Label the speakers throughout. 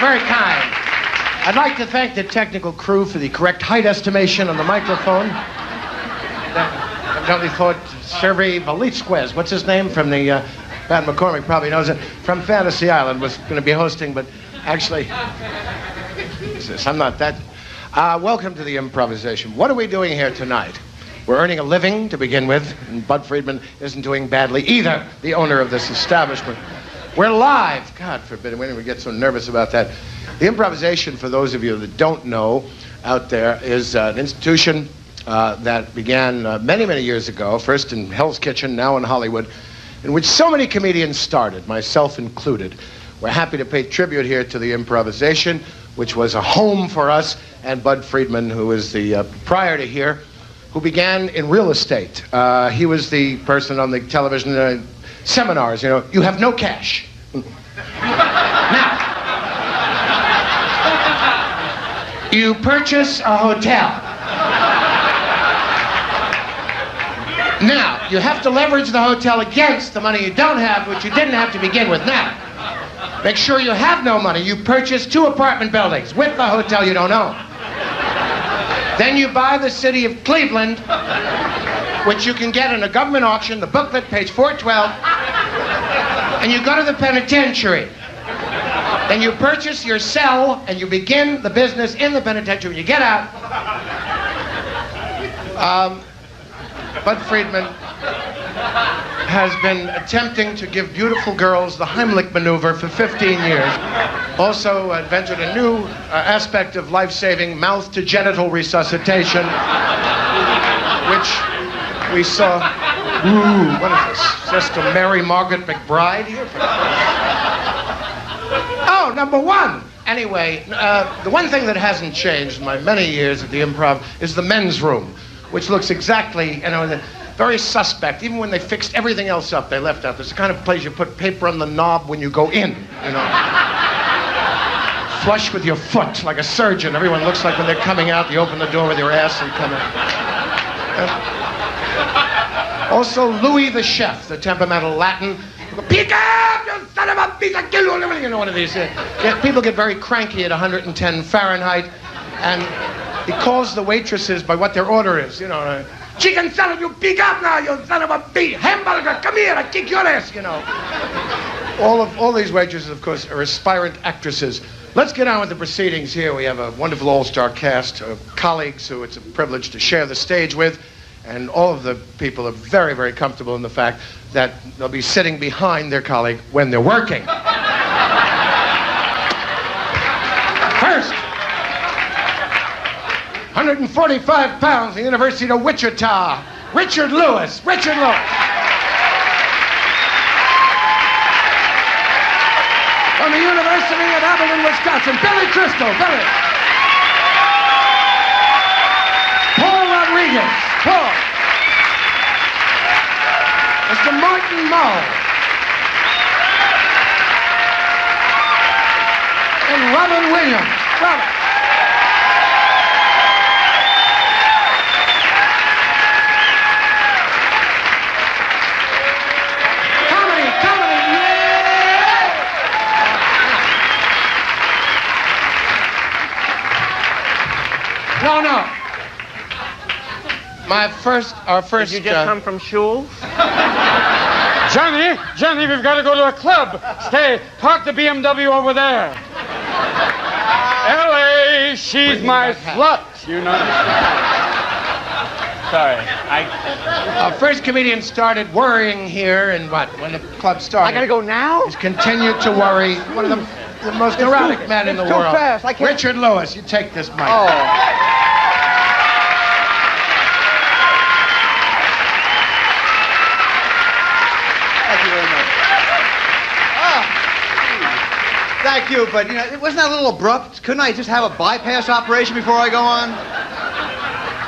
Speaker 1: very kind. I'd like to thank the technical crew for the correct height estimation on the microphone. Evidently thought Sergey Velitzquez, what's his name, from the, Pat McCormick probably knows it, from Fantasy Island, was going to be hosting, but actually, I'm not that. Welcome to the improvisation. What are we doing here tonight? We're earning a living to begin with, and Bud Friedman isn't doing badly either, the owner of this establishment. We're live. God forbid, when we get so nervous about that. The improvisation, for those of you that don't know out there, is an institution that began many, many years ago, first in Hell's Kitchen, now in Hollywood, in which so many comedians started, myself included. We're happy to pay tribute here to the improvisation, which was a home for us, and Bud Friedman, who is the proprietor here, who began in real estate. He was the person on the television seminars, you know, you have no cash. Now, you purchase a hotel. Now, you have to leverage the hotel against the money you don't have, which you didn't have to begin with. Now, make sure you have no money. You purchase 2 apartment buildings with the hotel you don't own. Then you buy the city of Cleveland, which you can get in a government auction, the booklet, page 412, and you go to the penitentiary. Then you purchase your cell, and you begin the business in the penitentiary. When you get out, Bud Friedman has been attempting to give beautiful girls the Heimlich maneuver for 15 years. Also invented a new aspect of life-saving mouth-to-genital resuscitation, which we saw. Ooh, what is this? Sister Mary Margaret McBride here? Oh, number 1. Anyway, the one thing that hasn't changed in my many years at the Improv is the men's room, which looks exactly, you know, very suspect. Even when they fixed everything else up, they left out. It's the kind of place you put paper on the knob when you go in, you know. Flush with your foot, like a surgeon. Everyone looks like when they're coming out, you open the door with your ass and come in. Also, Louis the chef, the temperamental Latin. Pick up, you son of a piece of kill, you know, one of these. People get very cranky at 110 Fahrenheit, and he calls the waitresses by what their order is, you know. Chicken salad, you pick up now, you son of a bitch. Hamburger, come here, I kick your ass, you know. All these waitresses, of course, are aspirant actresses. Let's get on with the proceedings here. We have a wonderful all-star cast of colleagues who it's a privilege to share the stage with, and all of the people are very, very comfortable in the fact that they'll be sitting behind their colleague when they're working. First, 145 pounds, the University of Wichita, Richard Lewis. Richard Lewis. From the University of Abilene, Wisconsin, Billy Crystal. Billy. Paul Rodriguez. Paul. Mr. Martin Mull. And Robin Williams. Robin. No. Our first.
Speaker 2: Did you just come from Shul?
Speaker 3: Johnny, we've got to go to a club. Stay, park the BMW over there. Ellie, she's my slut, you know. Sorry,
Speaker 1: Our first comedian started worrying here in when the club started.
Speaker 2: I gotta go now?
Speaker 1: He's continued to worry. One of the most neurotic men in the world.
Speaker 2: Too fast. I can't.
Speaker 1: Richard Lewis, you take this mic.
Speaker 2: Oh.
Speaker 4: Thank you, but, you know, wasn't that a little abrupt? Couldn't I just have a bypass operation before I go on?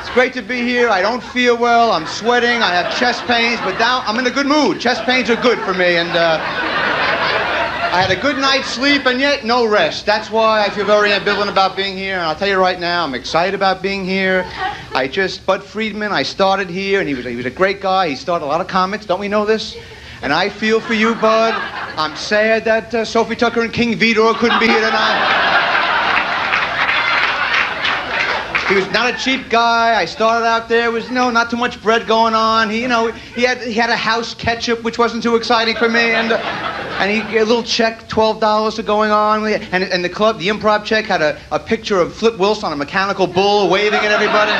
Speaker 4: It's great to be here. I don't feel well. I'm sweating. I have chest pains, but now I'm in a good mood. Chest pains are good for me, and I had a good night's sleep, and yet no rest. That's why I feel very ambivalent about being here, and I'll tell you right now, I'm excited about being here. Bud Friedman, I started here, and he was a great guy. He started a lot of comics. Don't we know this? And I feel for you, Bud. I'm sad that Sophie Tucker and King Vidor couldn't be here tonight. He was not a cheap guy. I started out there. Was not too much bread going on. He had a house ketchup, which wasn't too exciting for me, and he a little check, $12 to going on, and the club, the Improv check had a picture of Flip Wilson on a mechanical bull waving at everybody.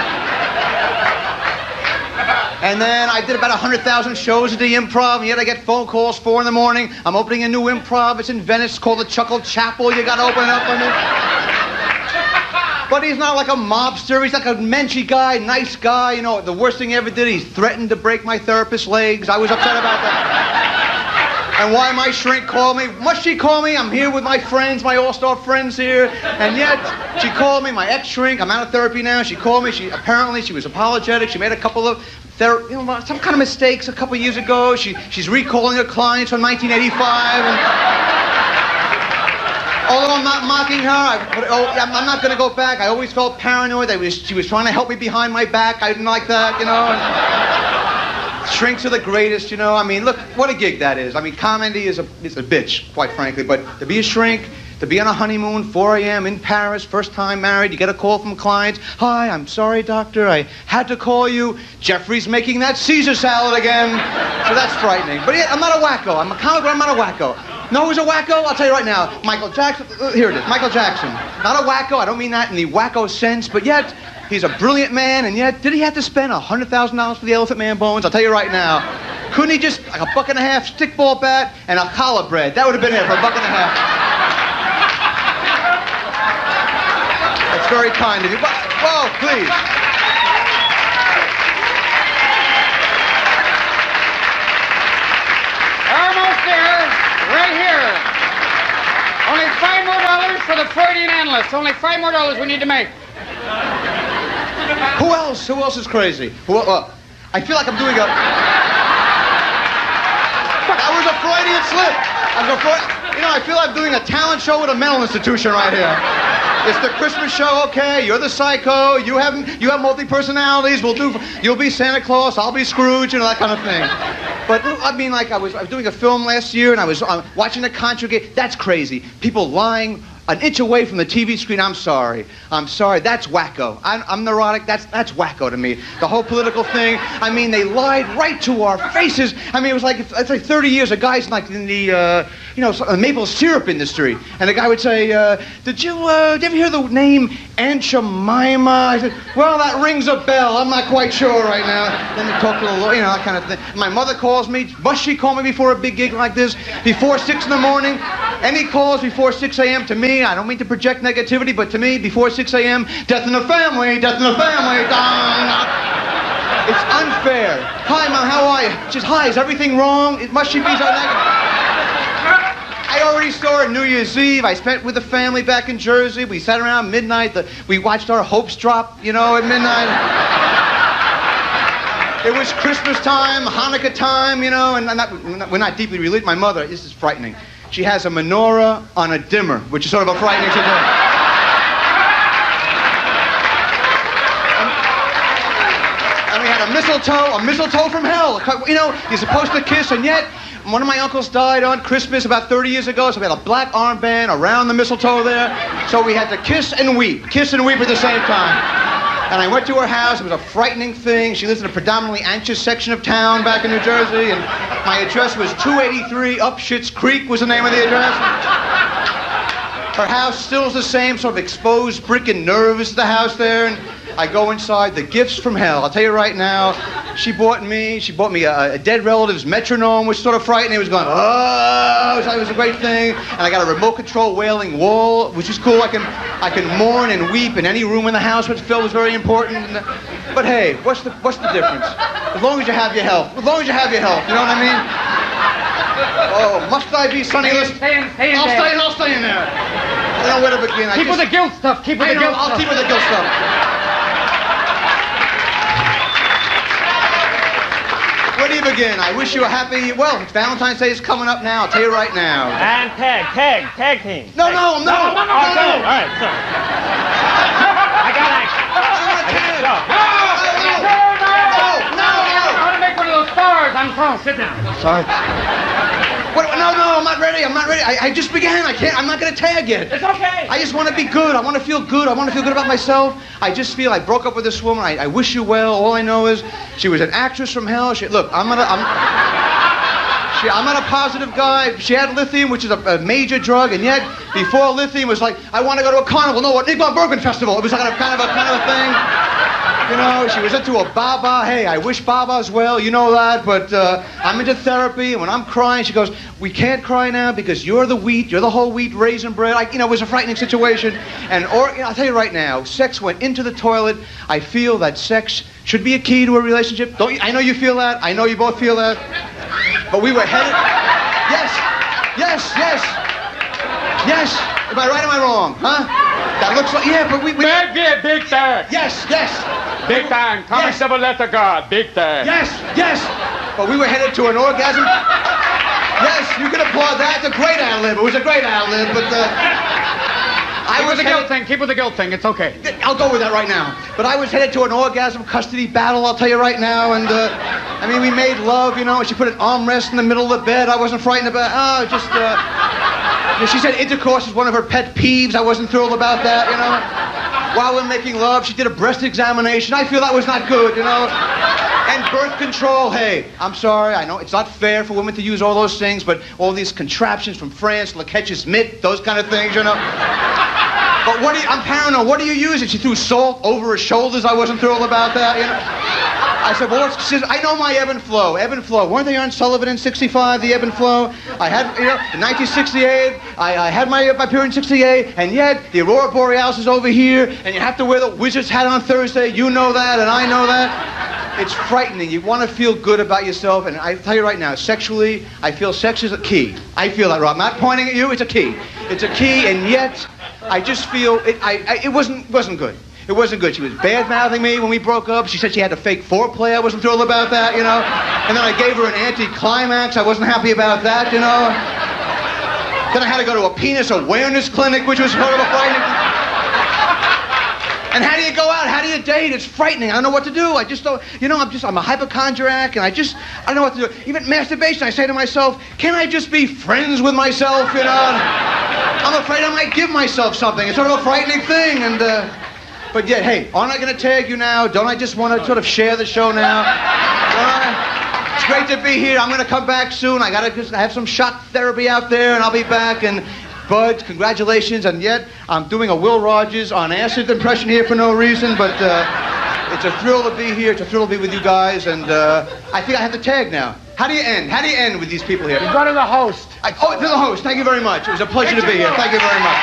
Speaker 4: And then I did about 100,000 shows at the Improv, and yet I get phone calls 4 in the morning. I'm opening a new Improv. It's in Venice. It's called the Chuckle Chapel. You got to open it up for me. But he's not like a mobster. He's like a menschy guy, nice guy. The worst thing he ever did, he threatened to break my therapist's legs. I was upset about that. And why my shrink called me? Must she call me? I'm here with my friends, my all-star friends here. And yet, she called me, my ex-shrink. I'm out of therapy now. She called me. Apparently, she was apologetic. She made a couple of some kind of mistakes a couple years ago. She's recalling her clients from 1985. And although I'm not mocking her, I'm not going to go back. I always felt paranoid. She was trying to help me behind my back. I didn't like that, Shrinks are the greatest, I mean, look, what a gig that is. I mean, comedy is a bitch, quite frankly. But to be a shrink, to be on a honeymoon, 4 a.m. in Paris, first time married, you get a call from clients. Hi, I'm sorry, doctor, I had to call you. Jeffrey's making that Caesar salad again. So that's frightening. But yeah, I'm not a wacko. I'm a comic, but I'm not a wacko. No, who's a wacko? I'll tell you right now. Michael Jackson. Here it is. Michael Jackson. Not a wacko. I don't mean that in the wacko sense, but yet he's a brilliant man, and yet did he have to spend $100,000 for the Elephant Man bones? I'll tell you right now. Couldn't he just, like $1.50 stickball bat and a challah bread? That would have been it for $1.50. That's very kind of you. Whoa, please.
Speaker 3: Almost there. Right here. Only $5 more for the Freudian analyst. Only $5 more we need to make.
Speaker 4: Who else? Who else is crazy? I feel like I'm doing a... That was a Freudian slip. I feel I'm doing a talent show at a mental institution right here. It's the Christmas show, okay? You're the psycho. You have multi-personalities. You'll be Santa Claus. I'll be Scrooge, that kind of thing. But I mean, like I was doing a film last year, and I was watching the Conjugate. That's crazy. People lying an inch away from the TV screen. I'm sorry. That's wacko. I'm neurotic. That's wacko to me. The whole political thing. I mean, they lied right to our faces. I mean, it's like 30 years. A guy's like in the maple syrup industry, and the guy would say, did you ever hear the name Aunt Jemima? I said, well, that rings a bell. I'm not quite sure right now. Then they talk to the lawyer, that kind of thing. My mother calls me. Must she call me before a big gig like this? Before 6 in the morning? Any calls before 6 a.m. to me? I don't mean to project negativity, but to me, before 6 a.m., death in the family, death in the family. It's unfair. Hi, Mom, how are you? She says, hi, is everything wrong? Must she be so negative? I already saw her New Year's Eve. I spent with the family back in Jersey. We sat around midnight. We watched our hopes drop, at midnight. It was Christmas time, Hanukkah time, and we're not deeply religious. My mother, this is frightening. She has a menorah on a dimmer, which is sort of a frightening situation. And we had a mistletoe from hell. You're supposed to kiss, and yet one of my uncles died on Christmas about 30 years ago, so we had a black armband around the mistletoe there. So we had to kiss and weep at the same time. And I went to her house. It was a frightening thing. She lives in a predominantly anxious section of town back in New Jersey, and my address was 283 Up Schitt's Creek was the name of the address. Her house still is the same, sort of exposed brick and nerves, the house there, and I go inside, the gifts from hell. I'll tell you right now, she bought me a dead relative's metronome, which was sort of frightening. It was going, oh, so it was a great thing. And I got a remote control wailing wall, which is cool. I can mourn and weep in any room in the house, which Phil was very important. But hey, what's the difference? As long as you have your health. You know what I mean? Oh, must I be Sonny?
Speaker 3: Stay in there.
Speaker 4: I'll stay in there. I don't know where to begin.
Speaker 3: Keep with the guilt stuff.
Speaker 4: I'll keep with the guilt stuff. Where do you begin? I wish you a happy... Well, Valentine's Day is coming up now. I'll tell you right now.
Speaker 2: And tag team.
Speaker 4: No.
Speaker 2: All right, sorry. I got action.
Speaker 3: No. I want to make one of those stars. I'm sorry. Sit down.
Speaker 4: Sorry. No, I'm not ready. I just began. I'm not going to tag yet.
Speaker 2: It's okay.
Speaker 4: I just want to be good. I want to feel good. I want to feel good about myself. I just feel I broke up with this woman. I wish you well. All I know is she was an actress from hell. Look, I'm not a positive guy. She had lithium, which is a major drug, and yet before lithium was like, I want to go to a carnival. No, a Nick Bergen festival. It was like a kind of a thing. You know, she was into a Baba. Hey, I wish Baba's well. You know that, but I'm into therapy. And when I'm crying, she goes, we can't cry now because you're the wheat. You're the whole wheat raisin bread. It was a frightening situation. And I'll tell you right now, sex went into the toilet. I feel that sex should be a key to a relationship. Don't you? I know you feel that. I know you both feel that. But we were headed. Yes. Am I right or am I wrong? Huh? That looks like, yeah, but we
Speaker 3: Big time.
Speaker 4: Yes.
Speaker 3: Big time. Tommy Sybil let the God. Big time.
Speaker 4: Yes. But we were headed to an orgasm. Yes, you can applaud that. It's a great ad-lib. It was a great ad-lib, but
Speaker 3: Keep with the guilt thing. It's okay.
Speaker 4: I'll go with that right now. But I was headed to an orgasm custody battle, I'll tell you right now. And, we made love, and she put an armrest in the middle of the bed. I wasn't frightened about she said intercourse is one of her pet peeves. I wasn't thrilled about that, While we're making love, she did a breast examination. I feel that was not good, And birth control, hey, I'm sorry, I know it's not fair for women to use all those things, but all these contraptions from France, Le Ketch's mitt, those kind of things, But I'm paranoid. What do you use? And she threw salt over her shoulders. I wasn't thrilled about that, I said, well, she says, I know my ebb and flow. Weren't they on Sullivan in 65, the ebb and flow? I had, in 1968, I had my period in 68, and yet the Aurora Borealis is over here, and you have to wear the wizard's hat on Thursday. You know that, and I know that. It's frightening. You want to feel good about yourself, and I tell you right now, sexually, I feel sex is a key. I feel that, Rob. I'm not pointing at you. It's a key. It's a key, and yet I just feel it wasn't good. It wasn't good. She was bad-mouthing me when we broke up. She said she had to fake foreplay. I wasn't thrilled about that, And then I gave her an anti-climax. I wasn't happy about that, Then I had to go to a penis awareness clinic, which was sort of a frightening. And how do you go out? How do you date? It's frightening. I don't know what to do. I just don't, I'm a hypochondriac, and I don't know what to do. Even masturbation, I say to myself, can I just be friends with myself, I'm afraid I might give myself something. It's sort of a frightening thing, but yet, hey, aren't I going to tag you now? Don't I just want to sort of share the show now? It's great to be here. I'm going to come back soon. I have some shot therapy out there, and I'll be back, and Bud, congratulations, and yet I'm doing a Will Rogers on acid impression here for no reason, but it's a thrill to be here. It's a thrill to be with you guys, and I think I have to tag now. How do you end? How do you end with these people here?
Speaker 3: You go to the host.
Speaker 4: To the host. Thank you very much. It was a pleasure to be here. Thank you very much.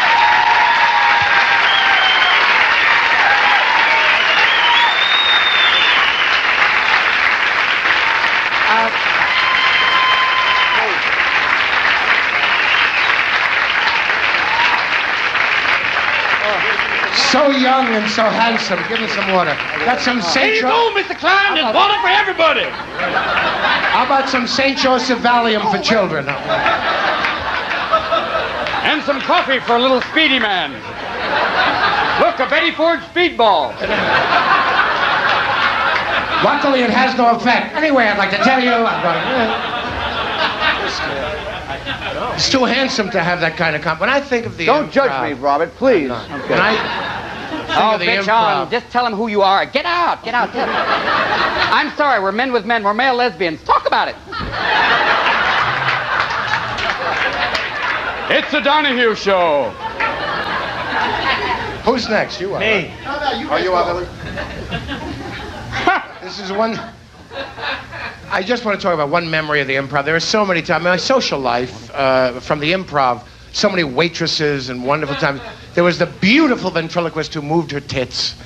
Speaker 1: So young and so handsome. Give me some water. Got some St.
Speaker 2: Joseph. Mr. Klein, there's water for everybody.
Speaker 1: How about some St. Joseph Valium for children?
Speaker 3: And some coffee for a little speedy man. Look, a Betty Ford speedball.
Speaker 1: Luckily, it has no effect. Anyway, I'd like to tell you, he's too handsome to have that kind of When I think of the
Speaker 4: Don't judge me, Robert, please.
Speaker 1: When I think of the
Speaker 5: bitch
Speaker 1: improv,
Speaker 5: on. Just tell him who you are. Get out. Tell him. I'm sorry. We're men with men. We're male lesbians. Talk about it.
Speaker 3: It's the Donahue Show.
Speaker 1: Who's next? You are.
Speaker 2: Me.
Speaker 4: Are you are, Billy?
Speaker 1: This is one. I just want to talk about one memory of the improv. There are so many times. My social life from the improv, so many waitresses and wonderful times. There was the beautiful ventriloquist who moved her tits.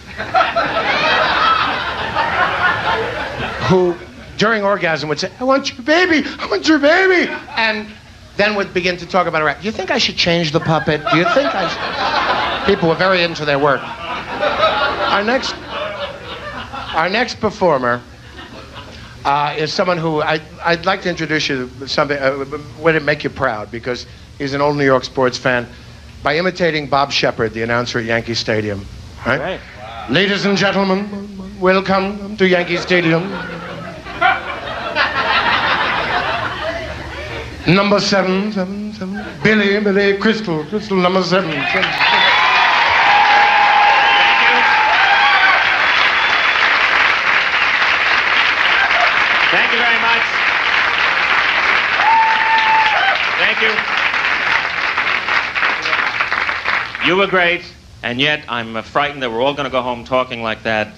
Speaker 1: Who, during orgasm, would say, I want your baby, I want your baby. And then would begin to talk about her act. Do you think I should change the puppet? Do you think I should? People were very into their work. Our next performer is someone who I'd like to introduce you to something. Would it make you proud? Because he's an old New York sports fan. By imitating Bob Shepard, the announcer at Yankee Stadium. Right?
Speaker 2: Right.
Speaker 1: Ladies and gentlemen, welcome to Yankee Stadium. Number 777. Billy, Crystal, number 7.
Speaker 2: Thank you very much. Thank you. You were great, and yet I'm frightened that we're all going to go home talking like that.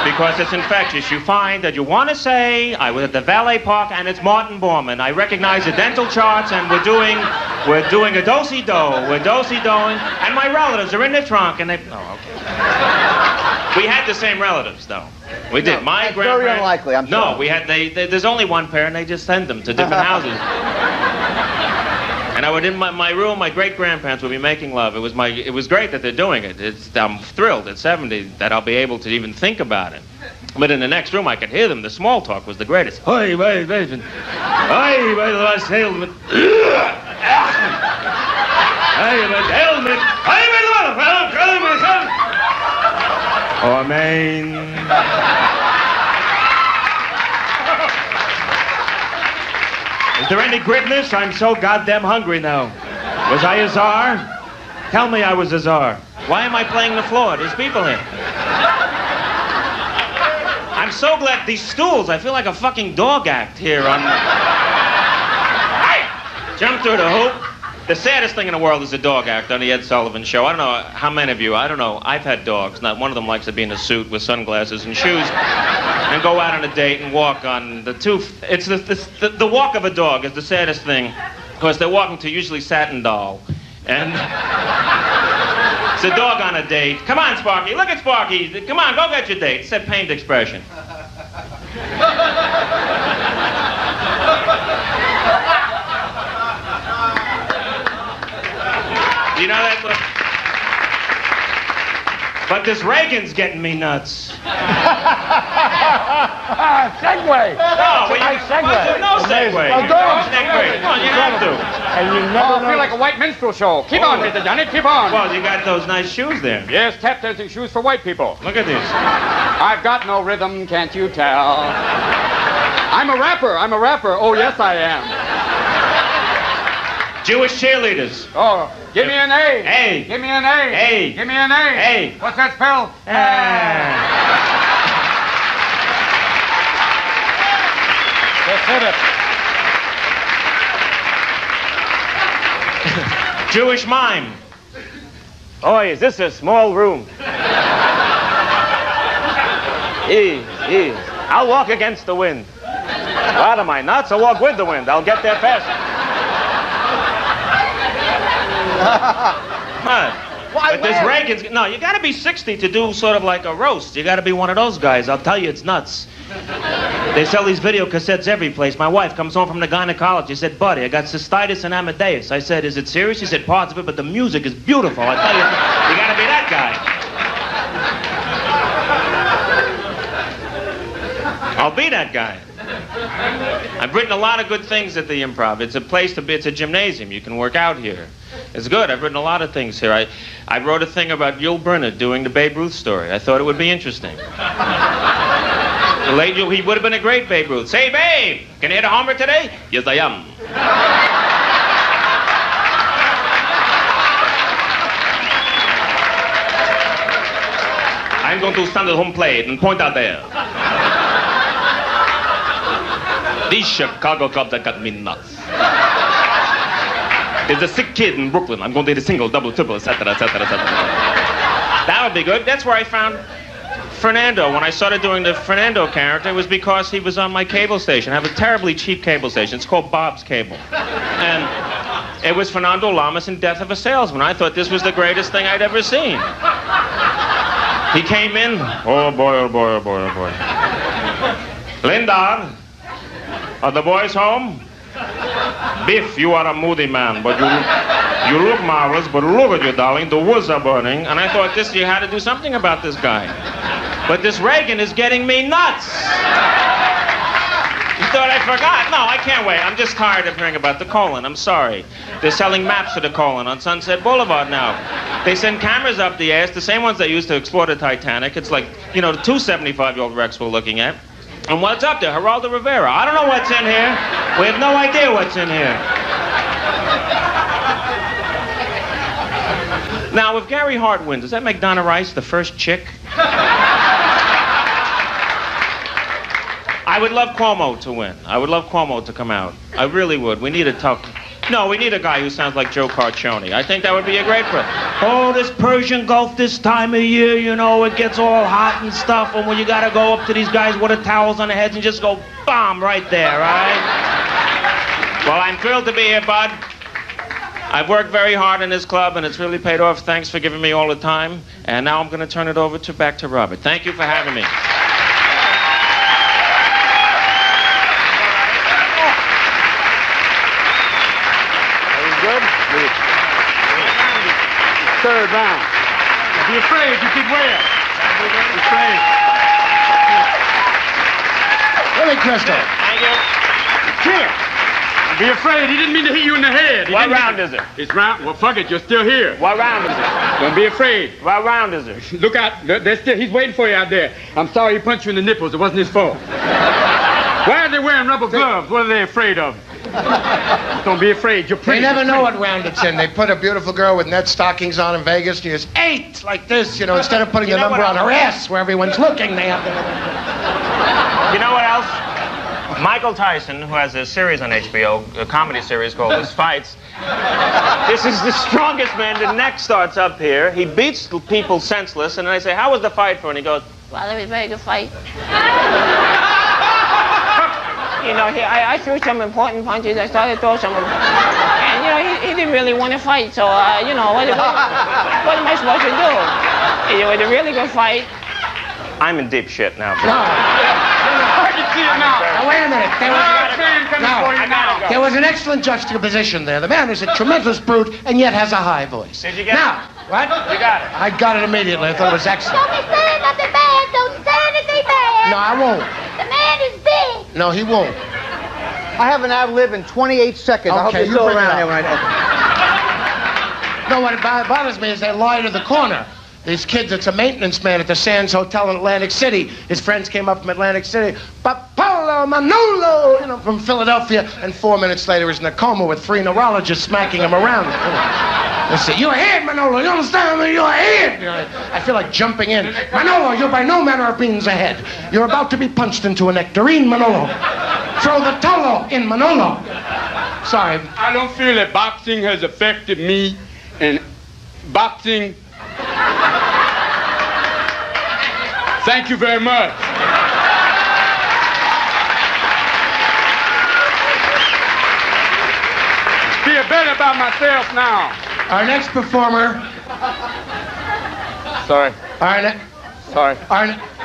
Speaker 2: Because it's infectious. You find that you want to say, I was at the valet park and it's Martin Bormann. I recognize the dental charts and we're doing a do-si-do. We're do-si-doing. And my relatives are in the trunk and they... Oh, okay. We had the same relatives, though. We did.
Speaker 4: No,
Speaker 2: My
Speaker 4: that's
Speaker 2: grandparents...
Speaker 4: very unlikely, I'm sure.
Speaker 2: No, we had... There's only one pair and they just send them to different houses. And I would, in my room, my great-grandparents would be making love. It was great that they're doing it. I'm thrilled at 70 that I'll be able to even think about it. But in the next room, I could hear them. The small talk was the greatest. Hi, my husband. Hi, my last helmet. Hi, my helmet. Hi, my helmet. Oh, man. Is there any gritness? I'm so goddamn hungry now. Was I a czar? Tell me I was a czar. Why am I playing the floor? There's people here. I'm so glad these stools, I feel like a fucking dog act here on... Jump through the hoop. The saddest thing in the world is a dog act on the Ed Sullivan Show. I don't know how many of you, I don't know, I've had dogs. Not one of them likes to be in a suit with sunglasses and shoes and go out on a date and walk on the tooth. It's the walk of a dog is the saddest thing because they're walking to usually Satin Doll. And it's a dog on a date. Come on, Sparky, look at Sparky. Come on, go get your date. It's that pained expression. You know that look? But this Reagan's getting me nuts.
Speaker 3: Segway.
Speaker 2: No,
Speaker 3: Nice segue.
Speaker 2: No segue.
Speaker 3: Well, go on.
Speaker 2: Segue. Come on, you have to.
Speaker 3: And you never feel like a white minstrel show. Keep on, Mr. Johnny, keep on.
Speaker 2: Well, you got those nice shoes there.
Speaker 3: Yes, tap dancing shoes for white people.
Speaker 2: Look at these.
Speaker 3: I've got no rhythm, can't you tell? I'm a rapper. Oh, yes, I am.
Speaker 2: Jewish cheerleaders.
Speaker 3: Oh, give me an A.
Speaker 2: A.
Speaker 3: Give me an A.
Speaker 2: A.
Speaker 3: Give me an A.
Speaker 2: A.
Speaker 3: What's that spell?
Speaker 2: Just hit it.
Speaker 3: That's it.
Speaker 2: Jewish mime. Oh, is this a small room? I'll walk against the wind. What am I, nuts? I'll walk with the wind. I'll get there faster. But this Reagan's... No, you got to be 60 to do sort of like a roast. You got to be one of those guys. I'll tell you, it's nuts. They sell these video cassettes every place. My wife comes home from the gynecologist. She said, buddy, I got cystitis and Amadeus. I said, is it serious? She said, parts of it, but the music is beautiful. I tell you, you got to be that guy. I'll be that guy. I've written a lot of good things at the Improv. It's a place to be. It's a gymnasium. You can work out here. It's good. I've written a lot of things here. I wrote a thing about Yul Brynner doing the Babe Ruth story. I thought it would be interesting. He would have been a great Babe Ruth. Say, babe, can you hit a homer today? Yes, I am. I'm going to stand at home plate and point out there. These Chicago Cubs that got me nuts. There's a sick kid in Brooklyn. I'm going to hit a single, double, triple, etc., etc., etc. That would be good. That's where I found Fernando. When I started doing the Fernando character, it was because he was on my cable station. I have a terribly cheap cable station. It's called Bob's Cable. And it was Fernando Lamas in Death of a Salesman. I thought this was the greatest thing I'd ever seen. He came in. Oh, boy, oh, boy, oh, boy, oh, boy. Linda, are the boys home? Biff, you are a moody man, but you look marvelous, but look at you, darling. The woods are burning. And I thought you had to do something about this guy. But this Reagan is getting me nuts. You thought I forgot? No, I can't wait. I'm just tired of hearing about the colon. I'm sorry. They're selling maps of the colon on Sunset Boulevard now. They send cameras up the ass, the same ones they used to explore the Titanic. It's like, you know, the two 75-year-old wrecks we're looking at. And what's up there? Geraldo Rivera. I don't know what's in here. We have no idea what's in here. Now, if Gary Hart wins, does that make Donna Rice the first chick? I would love Cuomo to win. I would love Cuomo to come out. I really would. We need a tough... No, we need a guy who sounds like Joe Carcione. I think that would be a great friend. Oh, this Persian Gulf this time of year, you know, it gets all hot and stuff, and when you gotta go up to these guys with the towels on their heads and just go bomb right there, right? Well, I'm thrilled to be here, Bud. I've worked very hard in this club, and it's really paid off. Thanks for giving me all the time. And now I'm gonna turn it over back to Robert. Thank you for having me.
Speaker 3: Good? Third round. Be afraid, you keep where? Be afraid.
Speaker 1: Billy Crystal.
Speaker 2: Thank you.
Speaker 3: Here. Be afraid, he didn't mean to hit you in the head.
Speaker 2: What round is it?
Speaker 3: It's round. Well, fuck it, you're still here.
Speaker 2: What round is it?
Speaker 3: Don't be afraid.
Speaker 2: What round is it?
Speaker 3: Look out, he's waiting for you out there. I'm sorry he punched you in the nipples, it wasn't his fault. Why are they wearing rubber gloves? What are they afraid of? Don't be afraid, you're pretty.
Speaker 1: They never know what round it's in. They put a beautiful girl with net stockings on in Vegas, and you just 8 like this, you know, instead of putting the number on her ass where everyone's looking, they have to...
Speaker 2: You know what else? Michael Tyson, who has a series on HBO, a comedy series called His Fights. This is the strongest man. The neck starts up here. He beats people senseless, and then I say, how was the fight for? And he goes,
Speaker 6: well, it was a very good fight. You know, I threw some important punches. I started to throw some... And, you know, he didn't really want to fight, so, you know, what am I supposed to do? It was a really good fight.
Speaker 2: I'm in deep shit now.
Speaker 3: I can see it now.
Speaker 1: Now, wait a minute.
Speaker 2: Go.
Speaker 1: There was an excellent juxtaposition there. The man is a tremendous brute and yet has a high voice.
Speaker 2: Did you get
Speaker 1: now,
Speaker 2: it?
Speaker 1: What?
Speaker 2: You got it.
Speaker 1: I got it immediately. I thought it was excellent.
Speaker 6: Don't be saying nothing bad. Don't say anything bad.
Speaker 1: No, I won't.
Speaker 6: The man is big.
Speaker 1: No, he won't.
Speaker 4: I have an ad lib in 28 seconds. I hope
Speaker 1: Okay,
Speaker 4: you're
Speaker 1: you
Speaker 4: still
Speaker 1: bring it
Speaker 4: around
Speaker 1: up.
Speaker 4: here when I...
Speaker 1: No, what bothers me is they lie to the corner. These kids, it's a maintenance man at the Sands Hotel in Atlantic City. His friends came up from Atlantic City. Papolo Manolo, you know, from Philadelphia. And 4 minutes later, he's in a coma with 3 neurologists smacking him around. They say, you're ahead, Manolo. You understand me? You're ahead. You know, I feel like jumping in. Manolo, you're by no manner of means ahead. You're about to be punched into a nectarine, Manolo. Throw the tolo in, Manolo. Sorry.
Speaker 3: I don't feel that boxing has affected me, and boxing... Thank you very much. Feel better about myself now.
Speaker 1: Our next performer.
Speaker 3: Sorry.
Speaker 1: Sorry.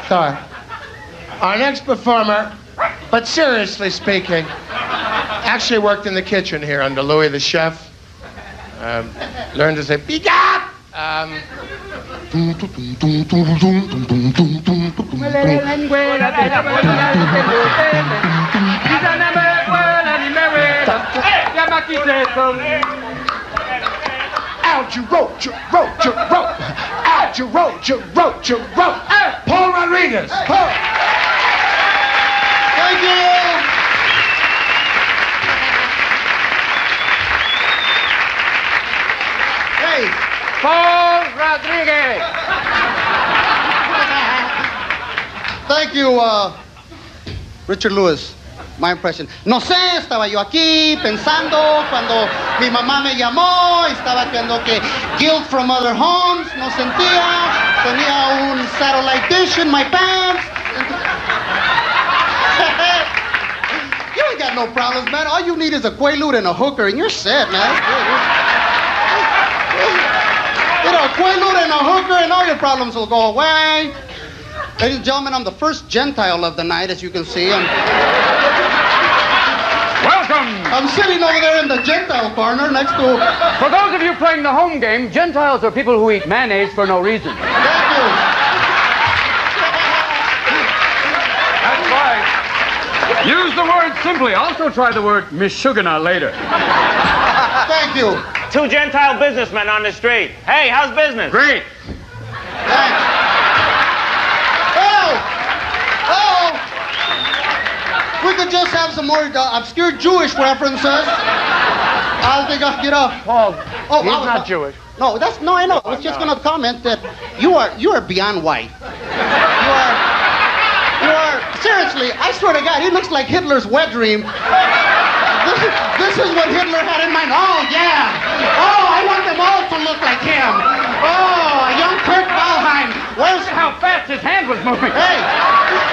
Speaker 1: Sorry. Our next performer, but seriously speaking, actually worked in the kitchen here under Louis the chef. Learned to say, "Bigat!" Out you wrote, you wrote, you wrote. Out you wrote, you wrote, you wrote. Paul Rodriguez. Paul.
Speaker 4: Thank you. Hey.
Speaker 3: Paul Rodriguez.
Speaker 4: Thank you, Richard Lewis. My impression. No sé, estaba yo aquí pensando cuando mi mamá me llamó, estaba viendo que Guilt from Other Homes no sentía, tenía un satellite dish in my pants. You ain't got no problems, man. All you need is a Quaalude and a hooker, and you're set, man. You know, a Quaalude and a hooker, and all your problems will go away. Ladies and gentlemen, I'm the first Gentile of the night, as you can see.
Speaker 3: Welcome.
Speaker 4: I'm sitting over there in the Gentile corner next to...
Speaker 5: For those of you playing the home game, Gentiles are people who eat mayonnaise for no reason.
Speaker 4: Thank you.
Speaker 3: That's right. Use the word simply. Also try the word Michugana later.
Speaker 4: Thank you.
Speaker 2: 2 Gentile businessmen on the street. Hey, how's business?
Speaker 3: Great.
Speaker 4: Thanks. Oh! Oh!
Speaker 7: we could just have some more obscure Jewish references. I think I'll get off.
Speaker 1: Paul,
Speaker 7: Oh,
Speaker 1: he's
Speaker 7: I was-
Speaker 1: not Jewish.
Speaker 7: No, I know. I was just gonna comment that you are beyond white. You are seriously, I swear to God, he looks like Hitler's wet dream. This is what Hitler had in mind. Oh yeah. Oh, I want them all to look like him. Oh, a young Kurt Valheim. Where's
Speaker 5: How fast his hand was moving.
Speaker 7: Hey,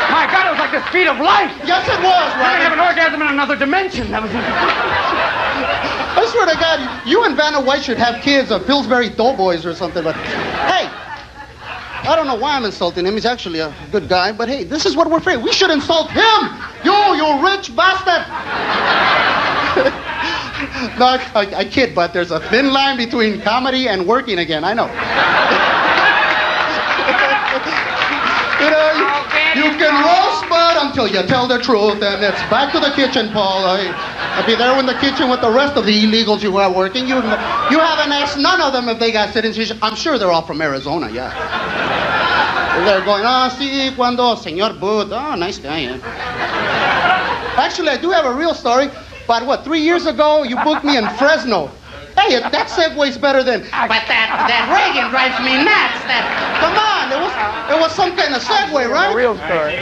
Speaker 5: My God, it was like the speed of light.
Speaker 7: yes it was,
Speaker 5: I have an
Speaker 7: Robin.
Speaker 5: orgasm in another dimension. That was.
Speaker 7: I swear to God, you and Vanna White should have kids of Pillsbury Doughboys or something, but hey, I don't know why I'm insulting him. He's actually a good guy, but hey, this is what we're afraid. We should insult him! You rich bastard! No, I kid, but there's a thin line between comedy and working again. I know. You can roast Bud until you tell the truth, and it's back to the kitchen, Paul. I'll be there in the kitchen with the rest of the illegals you are working. You haven't asked none of them if they got citizenship. I'm sure they're all from Arizona, yeah. They're going, sí, cuando, Señor Bud. Oh, nice guy, yeah. Actually, I do have a real story. But 3 years ago, you booked me in Fresno. Hey, that segue's better than, but that Reagan drives me nuts. Come on, it was some kind of segue, right?
Speaker 1: A real story.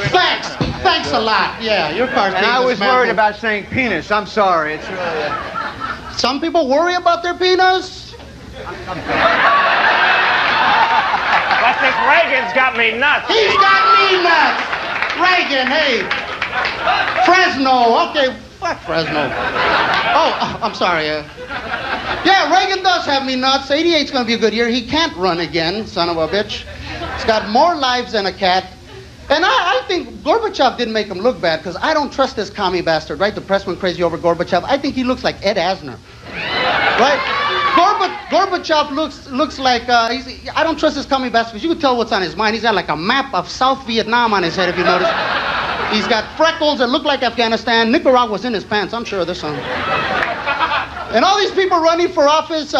Speaker 7: Thanks a lot. Yeah, your car's
Speaker 4: And
Speaker 7: being
Speaker 4: I was worried
Speaker 7: dismantled.
Speaker 4: about saying penis. I'm sorry. It's really...
Speaker 7: Some people worry about their penis.
Speaker 6: I think Reagan's got me nuts.
Speaker 7: He's got me nuts. Reagan, hey. Fresno, okay. Fuck Fresno. Oh, I'm sorry. Yeah, Reagan does have me nuts. 88's going to be a good year. He can't run again, son of a bitch. He's got more lives than a cat. And I think Gorbachev didn't make him look bad because I don't trust this commie bastard, right? The press went crazy over Gorbachev. I think he looks like Ed Asner. Right? Gorbachev looks like, I don't trust this commie bastard because you can tell what's on his mind. He's got like a map of South Vietnam on his head, if you notice. He's got freckles that look like Afghanistan. Nicaragua's in his pants, I'm sure of this one. And all these people running for office,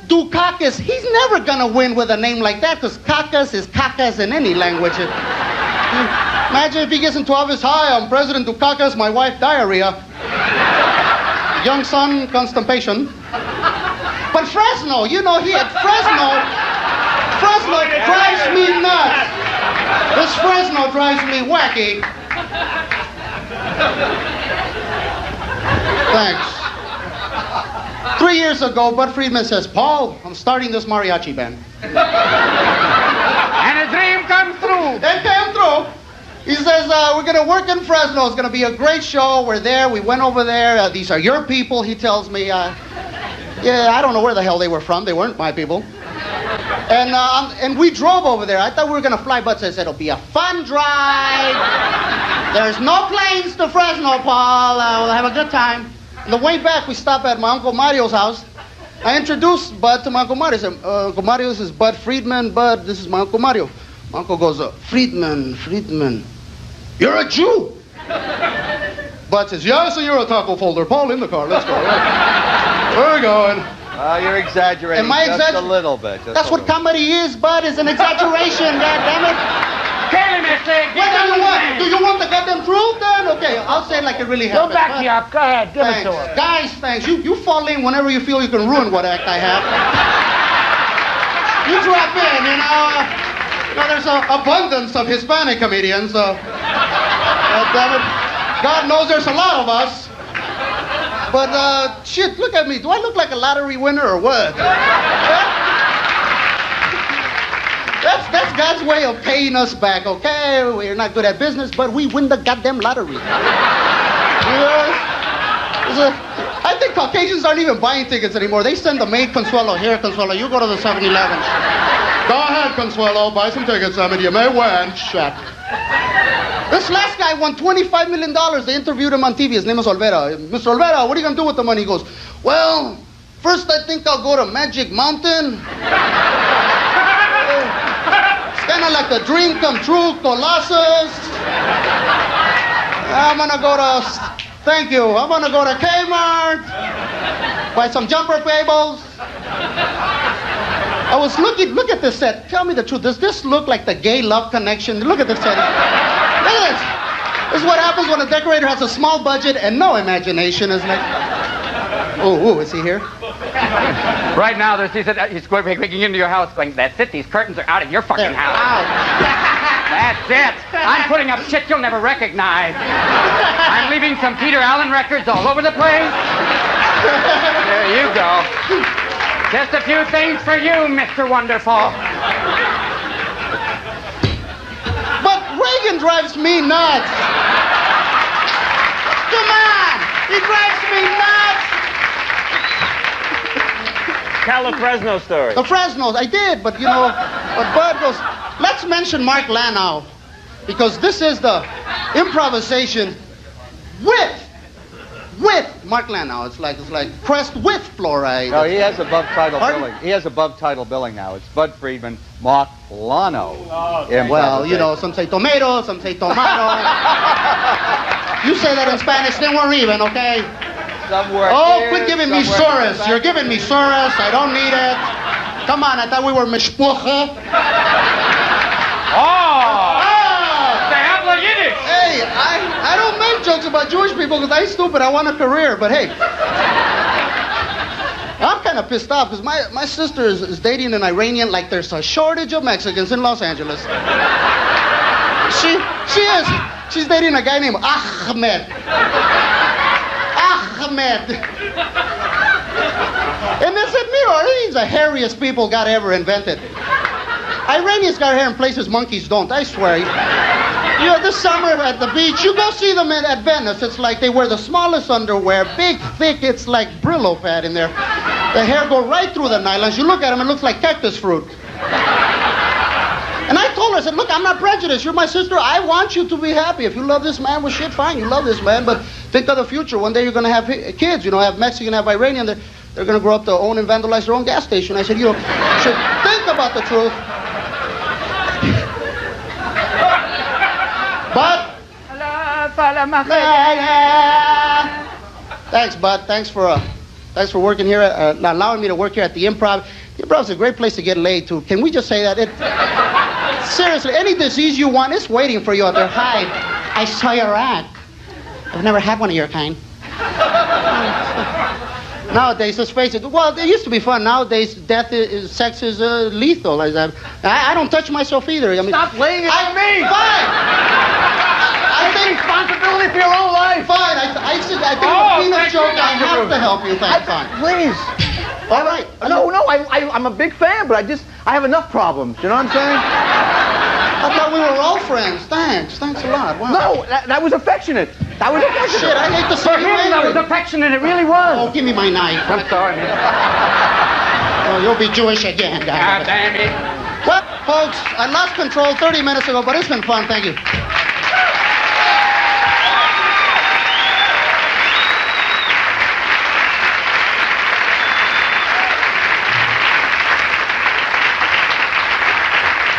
Speaker 7: Dukakis, he's never gonna win with a name like that because kakas is kakas in any language. Imagine if he gets into office, hi, I'm President Dukakis, my wife diarrhea. Young son, constipation. But Fresno, he had Fresno drives me nuts. This Fresno drives me wacky. Thanks. 3 years ago, Bud Friedman says, Paul, I'm starting this mariachi band.
Speaker 5: And a dream comes true.
Speaker 7: It came through. He says, we're going to work in Fresno. It's going to be a great show. We're there. We went over there. These are your people, he tells me. Yeah, I don't know where the hell they were from. They weren't my people. And we drove over there. I thought we were going to fly, but says it'll be a fun drive. There's no planes to Fresno, Paul. We'll have a good time. On the way back, we stopped at my Uncle Mario's house. I introduced Bud to my Uncle Mario. I said, Uncle Mario, this is Bud Friedman. Bud, this is my Uncle Mario. My uncle goes, Friedman. You're a Jew. Bud says, yeah, so you're a taco folder. Paul, in the car. Let's go. Right? Where are we going?
Speaker 4: You're exaggerating
Speaker 7: Am I
Speaker 4: just a little bit.
Speaker 7: That's what comedy is, Bud, is an exaggeration, goddammit. Do you want the goddamn truth then? Okay, I'll say it like it really happened.
Speaker 1: Go back me up. Go ahead. Give it to
Speaker 7: Thanks.
Speaker 1: him.
Speaker 7: Guys, thanks. You fall in whenever you feel you can ruin what act I have. You drop in, there's an abundance of Hispanic comedians. Damn it. God knows there's a lot of us. But, shit, look at me. Do I look like a lottery winner or what? That's God's way of paying us back, okay? We're not good at business, but we win the goddamn lottery. I think Caucasians aren't even buying tickets anymore. They send the maid, Consuelo. Here, Consuelo, you go to the 7-Eleven. Go ahead, Consuelo. Buy some tickets. I mean, you may win. Shit. This last guy won $25 million. They interviewed him on TV. His name is Olvera. Mr. Olvera, what are you going to do with the money? He goes, well, first I think I'll go to Magic Mountain. It's kind of like a dream come true, Colossus. I'm going to go to... Thank you. I'm going to go to Kmart. Buy some jumper cables. I was look at this set. Tell me the truth. Does this look like the gay love connection? Look at this set. Look at this. This is what happens when a decorator has a small budget and no imagination, isn't it? Oh, is he here?
Speaker 5: Right now, he's breaking into your house going, that's it, these curtains are out of your fucking house.
Speaker 7: Out.
Speaker 5: That's it. I'm putting up shit you'll never recognize. I'm leaving some Peter Allen records all over the place. There you go. Just a few things for you, Mr. Wonderful.
Speaker 7: But Reagan drives me nuts. Come on! He drives me nuts!
Speaker 2: Tell the Fresno story.
Speaker 7: The Fresnos, I did, but you know, but Bud goes, let's mention Mark Lanow, because this is the improvisation with Mark Lanow. It's like pressed with fluoride.
Speaker 8: No, he has above title
Speaker 7: Pardon?
Speaker 8: billing. He has above title billing now. It's Bud Friedman, Mark Lano.
Speaker 7: Well, you know, some say tomato, some say tomato. You say that in Spanish, then we're even, okay?
Speaker 8: Somewhere
Speaker 7: Oh,
Speaker 8: here,
Speaker 7: quit giving me
Speaker 8: somewhere
Speaker 7: Soros. You're giving me Soros. I don't need it. Come on, I thought we were mishpucha.
Speaker 5: Oh! The habla Yiddish!
Speaker 7: Hey, I don't make jokes about Jewish people because I'm stupid. I want a career, but hey. I'm kind of pissed off because my sister is dating an Iranian like there's a shortage of Mexicans in Los Angeles. She is. She's dating a guy named Ahmed. Ahmed. And they said, he's the hairiest people God ever invented. Iranians got hair in places monkeys don't, I swear. You know, this summer at the beach, you go see them at Venice. It's like they wear the smallest underwear, big, thick, it's like Brillo pad in there. The hair go right through the nylons. You look at them, it looks like cactus fruit. And I told her, I said, look, I'm not prejudiced. You're my sister. I want you to be happy. If you love this man, well, shit, fine. You love this man, but think of the future. One day you're going to have kids, you know, have Mexican, have Iranian. They're going to grow up to own and vandalize their own gas station. I said, you know, you should think about the truth. But thanks, Bud. Thanks for working here, allowing me to work here at the Improv. The Improv's a great place to get laid, too. Can we just say that? Seriously, any disease you want is waiting for you out there. Hi, I saw your ad. I've never had one of your kind. Nowadays, let's face it. Well, it used to be fun. Nowadays, sex is lethal. I don't touch myself either. I mean, stop laying it on me. Fine. I take responsibility for your own life. Fine. I think it's a peanut joke. I have to help you. Fine.
Speaker 9: Please.
Speaker 7: All right.
Speaker 9: No, I'm a big fan, but I have enough problems. You know what I'm saying?
Speaker 7: I thought we were all friends. Thanks a lot. Wow.
Speaker 9: No, that was affectionate. That was affectionate.
Speaker 7: Shit, I hate to see
Speaker 5: For
Speaker 7: you
Speaker 5: him, that was
Speaker 7: angry.
Speaker 5: affectionate. It really was.
Speaker 7: Oh, give me my knife.
Speaker 5: I'm sorry, man.
Speaker 7: Oh, you'll be Jewish again,
Speaker 5: God
Speaker 7: guys.
Speaker 5: damn it.
Speaker 7: Well, folks, I lost control 30 minutes ago, but it's been fun. Thank you.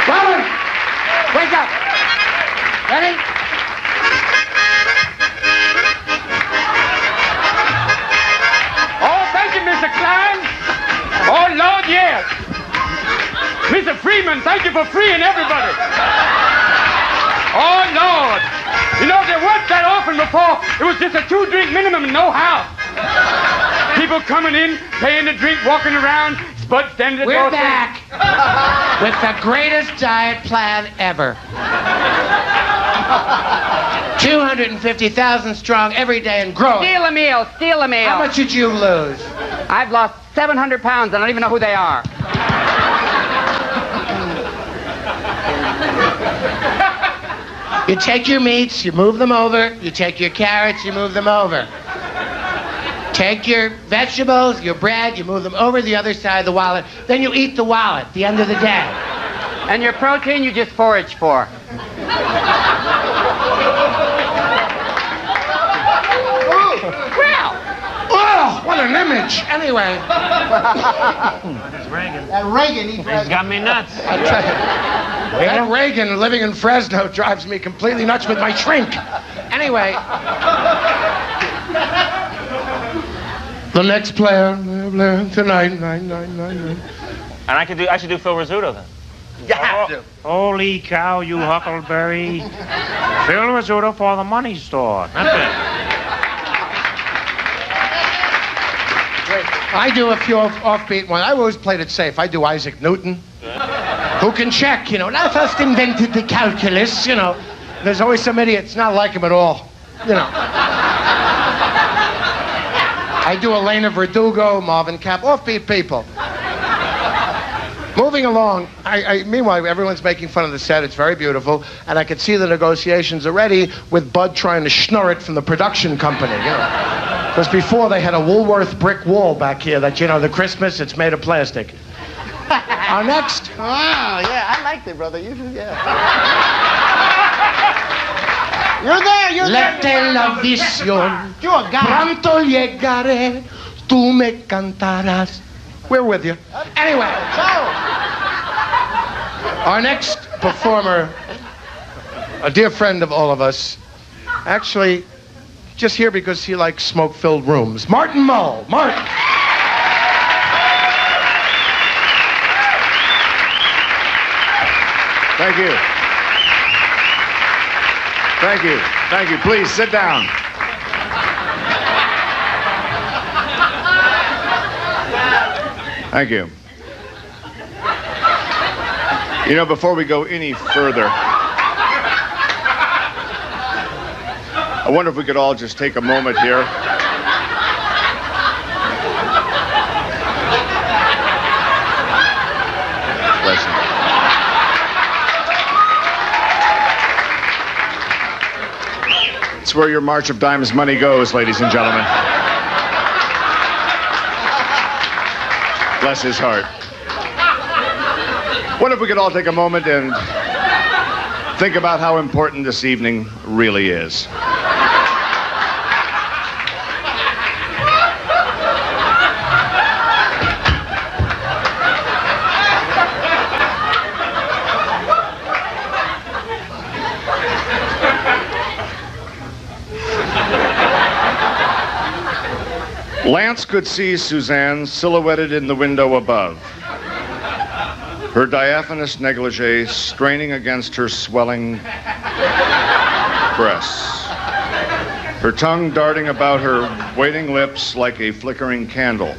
Speaker 5: Robin, wake up. Ready? Oh, thank you, Mr. Klein. Oh, Lord, yes. Mr. Freeman, thank you for freeing everybody. Oh, Lord. You know, there weren't that often before. It was just a 2-drink minimum and no house. People coming in, paying the drink, walking around, Spud standing at the door.
Speaker 1: We're back with the greatest diet plan ever. 250,000 strong every day and growing.
Speaker 5: Steal a meal.
Speaker 1: How much did you lose?
Speaker 5: I've lost 700 pounds. I don't even know who they are.
Speaker 1: You take your meats, you move them over. You take your carrots, you move them over. Take your vegetables, your bread, you move them over the other side of the wallet. Then you eat the wallet at the end of the day.
Speaker 5: And your protein you just forage for.
Speaker 1: Oh, what an image. Anyway.
Speaker 7: Reagan,
Speaker 2: He's got me nuts.
Speaker 1: I tell you, that Reagan living in Fresno drives me completely nuts with my shrink. Anyway. The next player tonight, 9.
Speaker 2: And I should do Phil Rizzuto then.
Speaker 9: You have to.
Speaker 10: Holy cow, you huckleberry. Phil Rizzuto for the money store. That's it.
Speaker 1: I do a few offbeat ones. I always played it safe. I do Isaac Newton. Who can check, you know? I first invented the calculus, you know. There's always some idiots, not like him at all, you know. I do Elena Verdugo, Marvin Cap, offbeat people. Moving along, meanwhile, everyone's making fun of the set. It's very beautiful. And I could see the negotiations already with Bud trying to schnurr it from the production company, you know. Because before they had a Woolworth brick wall back here that, you know, the Christmas, it's made of plastic. Our next.
Speaker 7: Wow, yeah, I liked it, brother. You should, yeah. You're there.
Speaker 1: La televisión.
Speaker 7: You're a guy.
Speaker 1: Pronto llegaré, tú me cantarás. We're with you. Anyway, our next performer, a dear friend of all of us, actually just here because he likes smoke-filled rooms. Martin Mull. Martin.
Speaker 11: Thank you. Thank you. Thank you. Please sit down. Thank you. You know, before we go any further, I wonder if we could all just take a moment here. Bless you. It's where your March of Dimes money goes, ladies and gentlemen. Bless his heart. What if we could all take a moment and think about how important this evening really is? Lance could see Suzanne silhouetted in the window above, her diaphanous negligee straining against her swelling breasts, her tongue darting about her waiting lips like a flickering candle.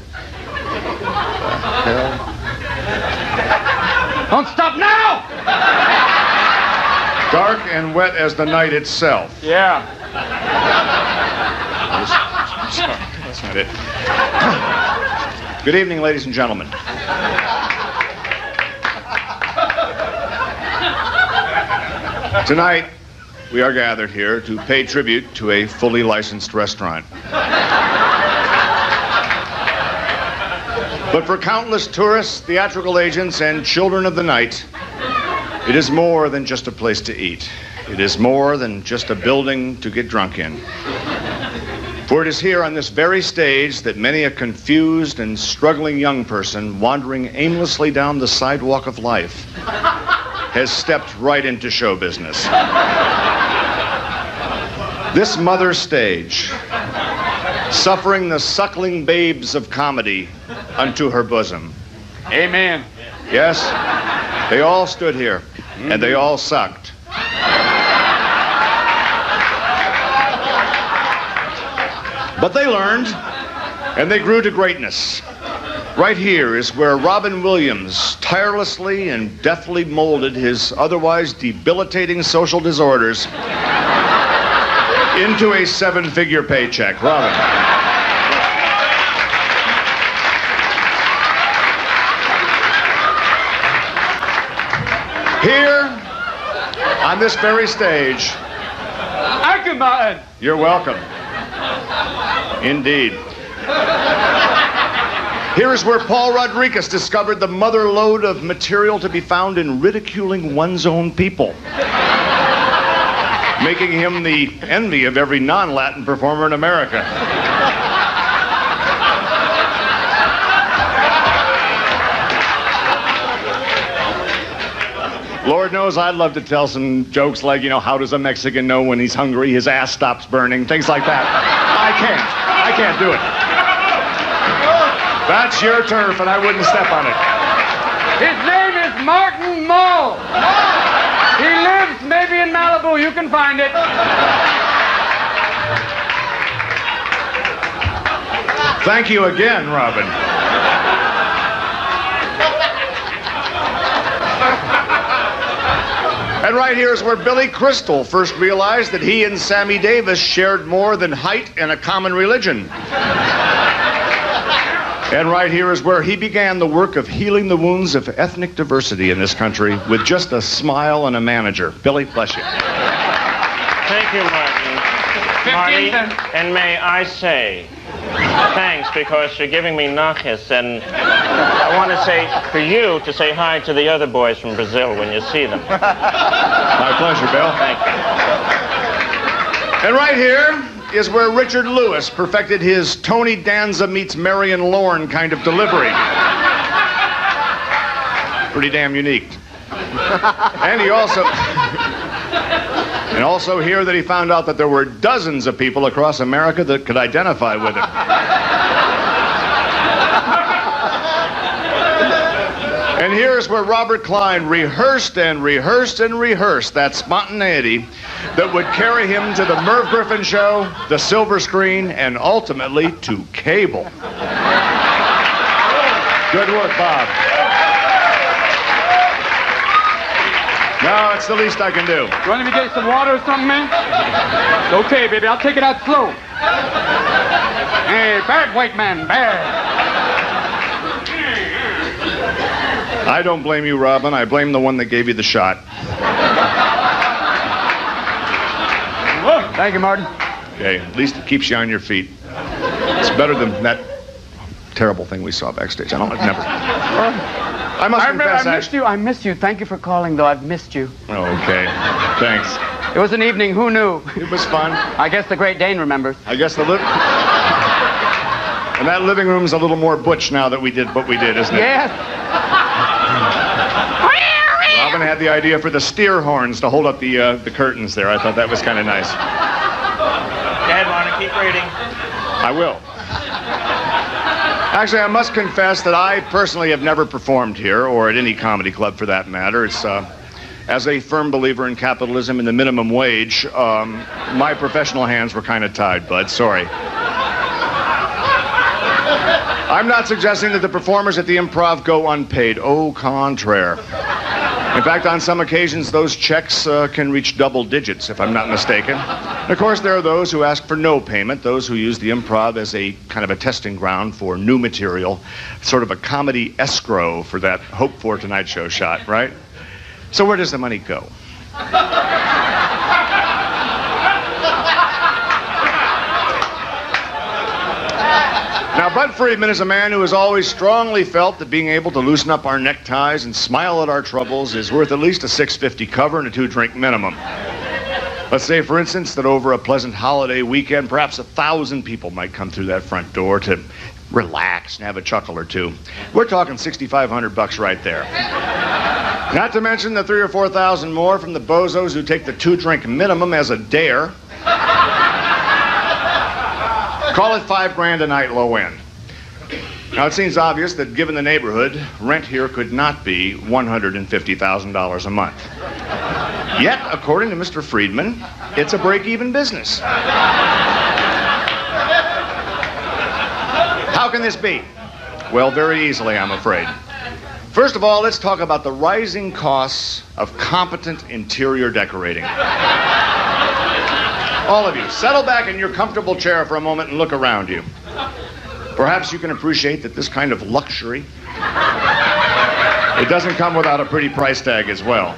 Speaker 3: Don't stop now!
Speaker 11: Dark and wet as the night itself.
Speaker 3: Yeah.
Speaker 11: That's not it. Good evening, ladies and gentlemen. Tonight, we are gathered here to pay tribute to a fully licensed restaurant. But for countless tourists, theatrical agents, and children of the night, it is more than just a place to eat. It is more than just a building to get drunk in. For it is here on this very stage that many a confused and struggling young person wandering aimlessly down the sidewalk of life has stepped right into show business. This mother stage, suffering the suckling babes of comedy unto her bosom.
Speaker 3: Amen.
Speaker 11: Yes, they all stood here, and they all sucked. But they learned, and they grew to greatness. Right here is where Robin Williams tirelessly and deftly molded his otherwise debilitating social disorders into a seven-figure paycheck. Robin. Here, on this very stage.
Speaker 3: Thank you, Martin.
Speaker 11: You're welcome. Indeed. Here is where Paul Rodriguez discovered the mother lode of material to be found in ridiculing one's own people, making him the envy of every non-Latin performer in America. Lord knows I'd love to tell some jokes like, you know, how does a Mexican know when he's hungry his ass stops burning? Things like that. I can't do it. That's your turf, and I wouldn't step on it.
Speaker 3: His name is Martin Mull. He lives maybe in Malibu. You can find it.
Speaker 11: Thank you again, Robin. And right here is where Billy Crystal first realized that he and Sammy Davis shared more than height and a common religion. And right here is where he began the work of healing the wounds of ethnic diversity in this country with just a smile and a manager. Billy, bless you.
Speaker 10: Thank you, Martin. Marty, and may I say thanks because you're giving me nachas, and I want to say for you to say hi to the other boys from Brazil when you see them.
Speaker 11: My pleasure, Bill.
Speaker 10: Thank you.
Speaker 11: And right here is where Richard Lewis perfected his Tony Danza meets Marion Lorne kind of delivery. Pretty damn unique. And he also... And also hear that he found out that there were dozens of people across America that could identify with him. And here's where Robert Klein rehearsed and rehearsed and rehearsed that spontaneity that would carry him to the Merv Griffin Show, the silver screen, and ultimately to cable. Good work, Bob. No, it's the least I can do.
Speaker 3: You want me to get you some water or something, man? Okay, baby, I'll take it out slow. Hey, bad white man, bad.
Speaker 11: I don't blame you, Robin. I blame the one that gave you the shot.
Speaker 3: Thank you, Martin.
Speaker 11: Okay, at least it keeps you on your feet. It's better than that terrible thing we saw backstage. I never. I must confess,
Speaker 5: I missed you. I missed you. Thank you for calling, though. I've missed you.
Speaker 11: Oh, okay. Thanks.
Speaker 5: It was an evening. Who knew?
Speaker 11: It was fun.
Speaker 5: I guess the Great Dane remembers.
Speaker 11: I guess and that living room's a little more butch now that we did what we did, isn't it?
Speaker 5: Yes.
Speaker 11: Robin had the idea for the steer horns to hold up the curtains there. I thought that was kind of nice.
Speaker 10: Go ahead, Martin. Keep reading.
Speaker 11: I will. Actually, I must confess that I personally have never performed here, or at any comedy club for that matter. It's, as a firm believer in capitalism and the minimum wage, my professional hands were kind of tied, bud. Sorry. I'm not suggesting that the performers at the Improv go unpaid. Au contraire. In fact, on some occasions, those checks can reach double digits, if I'm not mistaken. And of course, there are those who ask for no payment, those who use the Improv as a kind of a testing ground for new material, sort of a comedy escrow for that Hope for Tonight Show shot, right? So where does the money go? Now, Bud Friedman is a man who has always strongly felt that being able to loosen up our neckties and smile at our troubles is worth at least a $6.50 cover and a 2-drink minimum. Let's say, for instance, that over a pleasant holiday weekend, perhaps 1,000 people might come through that front door to relax and have a chuckle or two. We're talking $6,500 right there. Not to mention the 3,000 or 4,000 more from the bozos who take the 2-drink minimum as a dare. Call it $5,000 a night low end. Now, it seems obvious that given the neighborhood, rent here could not be $150,000 a month. Yet, according to Mr. Friedman, it's a break-even business. How can this be? Well, very easily, I'm afraid. First of all, let's talk about the rising costs of competent interior decorating. All of you, settle back in your comfortable chair for a moment and look around you. Perhaps you can appreciate that this kind of luxury, it doesn't come without a pretty price tag as well.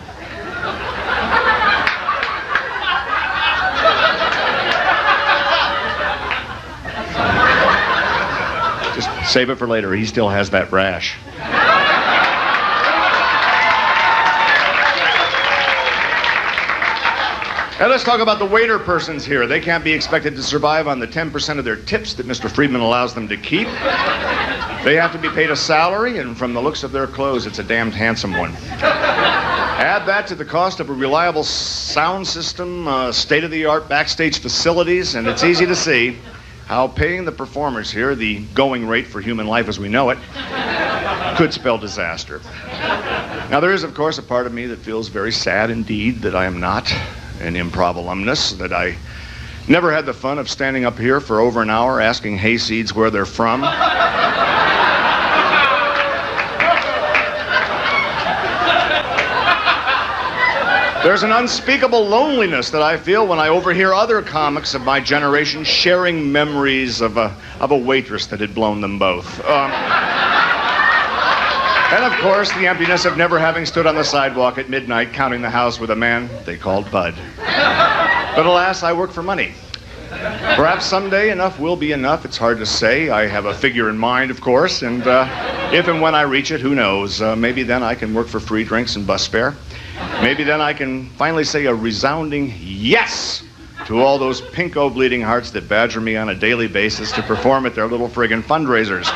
Speaker 11: Just save it for later. He still has that rash. Now let's talk about the waiter persons here. They can't be expected to survive on the 10% of their tips that Mr. Friedman allows them to keep. They have to be paid a salary, and from the looks of their clothes, it's a damned handsome one. Add that to the cost of a reliable sound system, state-of-the-art backstage facilities, and it's easy to see how paying the performers here the going rate for human life as we know it could spell disaster. Now, there is, of course, a part of me that feels very sad indeed that I am not an improv alumnus, that I never had the fun of standing up here for over an hour asking hayseeds where they're from. There's an unspeakable loneliness that I feel when I overhear other comics of my generation sharing memories of a waitress that had blown them both. And of course, the emptiness of never having stood on the sidewalk at midnight counting the house with a man they called Bud. But alas, I work for money. Perhaps someday enough will be enough. It's hard to say. I have a figure in mind, of course, and if and when I reach it, who knows? Maybe then I can work for free drinks and bus fare. Maybe then I can finally say a resounding yes to all those pinko bleeding hearts that badger me on a daily basis to perform at their little friggin' fundraisers.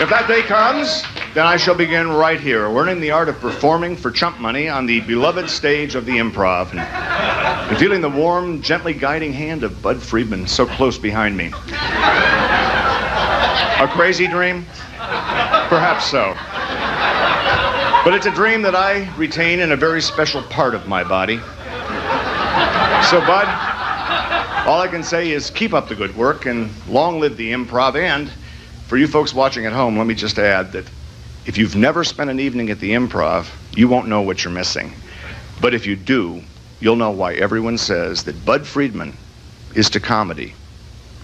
Speaker 11: If that day comes, then I shall begin right here, learning the art of performing for chump money on the beloved stage of the Improv, and feeling the warm, gently guiding hand of Bud Friedman so close behind me. A crazy dream? Perhaps so. But it's a dream that I retain in a very special part of my body. So, Bud, all I can say is keep up the good work and long live the Improv. And for you folks watching at home, let me just add that if you've never spent an evening at the Improv, you won't know what you're missing. But if you do, you'll know why everyone says that Bud Friedman is to comedy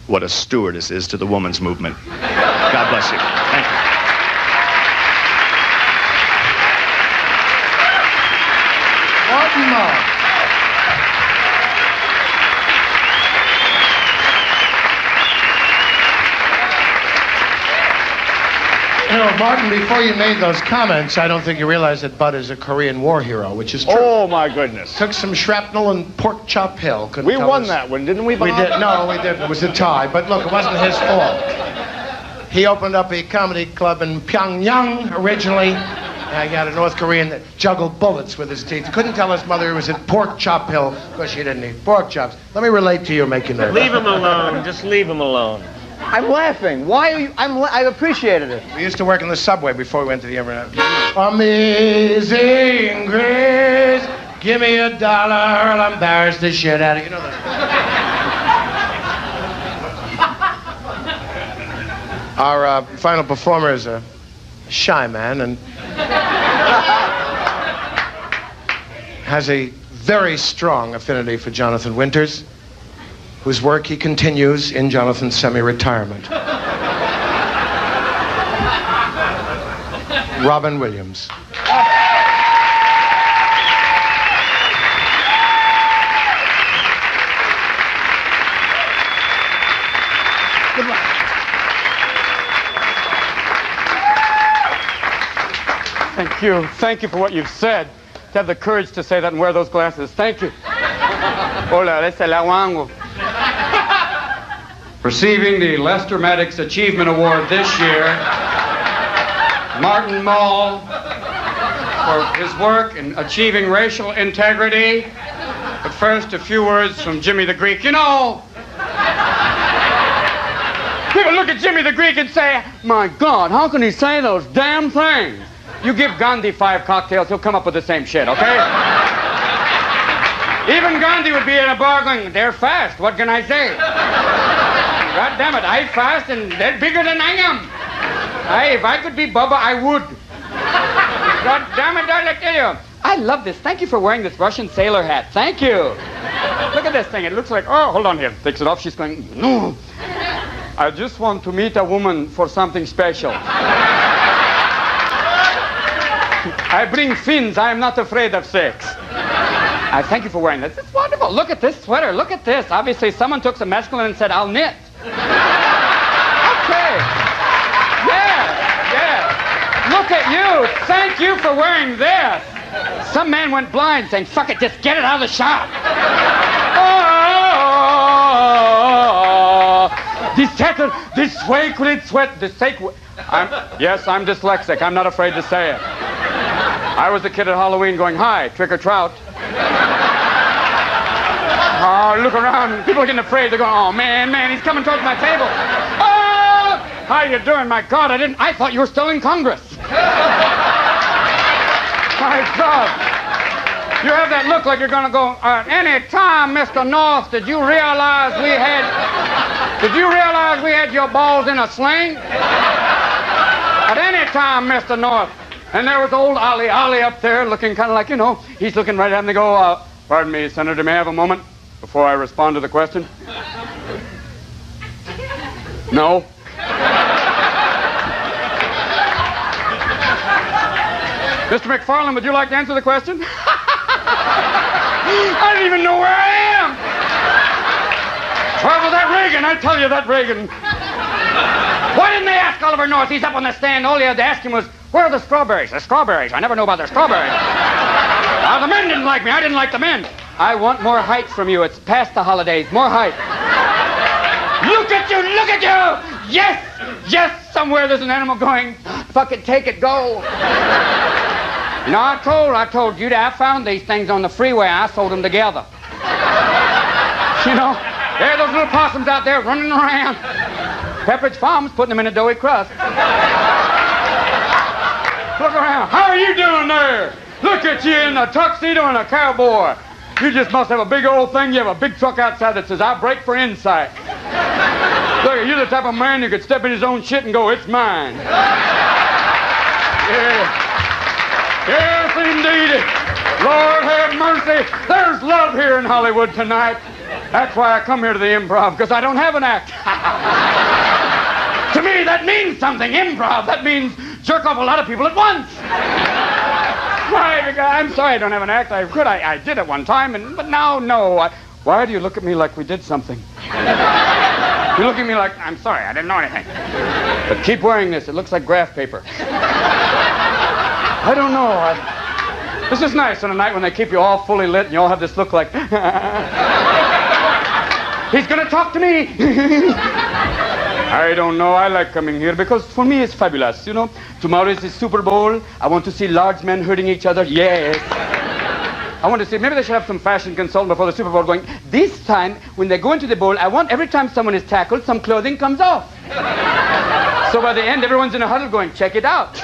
Speaker 11: what a stewardess is to the woman's movement. God bless you. Thank you.
Speaker 1: Martin Mull. You know, Martin, before you made those comments, I don't think you realized that Bud is a Korean War hero, which is true.
Speaker 11: Oh, my goodness.
Speaker 1: Took some shrapnel and Pork Chop Hill.
Speaker 11: We won that one, didn't we, Bob?
Speaker 1: We did. No, we didn't. It was a tie. But look, it wasn't his fault. He opened up a comedy club in Pyongyang originally. He had a North Korean that juggled bullets with his teeth. Couldn't tell his mother he was at Pork Chop Hill because she didn't eat pork chops. Let me relate to you making that.
Speaker 10: Leave him alone. Just leave him alone.
Speaker 9: I'm laughing. Why are you? I appreciated it.
Speaker 1: We used to work in the subway before we went to the Improv. Amazing Grace, give me $1 or I'll embarrass the shit out of you. You know that. Our final performer is a shy man and has a very strong affinity for Jonathan Winters, whose work he continues in Jonathan's semi-retirement. Robin Williams.
Speaker 3: Thank you. Thank you for what you've said. To have the courage to say that and wear those glasses. Thank you. Hola, ese la wango. Receiving the Lester Maddox Achievement Award this year, Martin Mull, for his work in achieving racial integrity. But first, a few words from Jimmy the Greek. You know, people look at Jimmy the Greek and say, my God, how can he say those damn things? You give Gandhi 5 cocktails, he'll come up with the same shit, okay? Even Gandhi would be in a bar going, they're fast, what can I say? God damn it, I fast and they're bigger than I am. If I could be Bubba, I would. God damn it, I tell you. I love this. Thank you for wearing this Russian sailor hat. Thank you. Look at this thing. It looks like, oh, hold on here. Takes it off. She's going, no. I just want to meet a woman for something special. I bring fins. I am not afraid of sex. I thank you for wearing this. It's wonderful. Look at this sweater. Look at this. Obviously, someone took some mescaline and said, I'll knit. Okay. Yeah. Look at you. Thank you for wearing this. Some man went blind saying, fuck it, just get it out of the shop. This way could it sweat, this sake. Yes, I'm dyslexic. I'm not afraid to say it. I was a kid at Halloween going, hi, trick or trout. Oh, look around. People are getting afraid. They're going, oh, man, he's coming towards my table. Oh, How you doing? My God, I thought you were still in Congress. My God. You have that look like you're going to go, any time, Mr. North, did you realize we had your balls in a sling? At any time, Mr. North. And there was old Ollie up there looking kind of like, he's looking right at him. They go, pardon me, Senator, may I have a moment before I respond to the question? No. Mr. McFarland, would you like to answer the question? I don't even know where I am. Well, that Reagan, I tell you, that Reagan. Why didn't they ask Oliver North? He's up on the stand. All he had to ask him was, where are the strawberries? The strawberries. I never know about the strawberries. The men didn't like me. I didn't like the men. I want more height from you. It's past the holidays. More height. Look at you! Look at you! Yes! Yes! Somewhere there's an animal going, fuck it, take it, go. I told you that I found these things on the freeway. I sold them together. There are those little possums out there running around. Pepperidge Farm's putting them in a doughy crust. Look around. How are you doing there? Look at you in a tuxedo and a cowboy. You just must have a big old thing. You have a big truck outside that says, I break for insight. Look, you're the type of man who could step in his own shit and go, it's mine. Yeah. Yes, indeed. Lord have mercy. There's love here in Hollywood tonight. That's why I come here to the Improv, because I don't have an act. To me, that means something. Improv, that means jerk off a lot of people at once. Right, I'm sorry I don't have an act. I did it one time, but now, no. Why do you look at me like we did something? You look at me like, I'm sorry, I didn't know anything. But keep wearing this. It looks like graph paper. I don't know. This is nice on a night when they keep you all fully lit and you all have this look like, he's going to talk to me. I don't know. I like coming here because for me it's fabulous. Tomorrow is the Super Bowl. I want to see large men hurting each other. Yes. I want to see, maybe they should have some fashion consultant before the Super Bowl going, this time, when they go into the bowl, I want every time someone is tackled, some clothing comes off. So by the end, everyone's in a huddle going, check it out.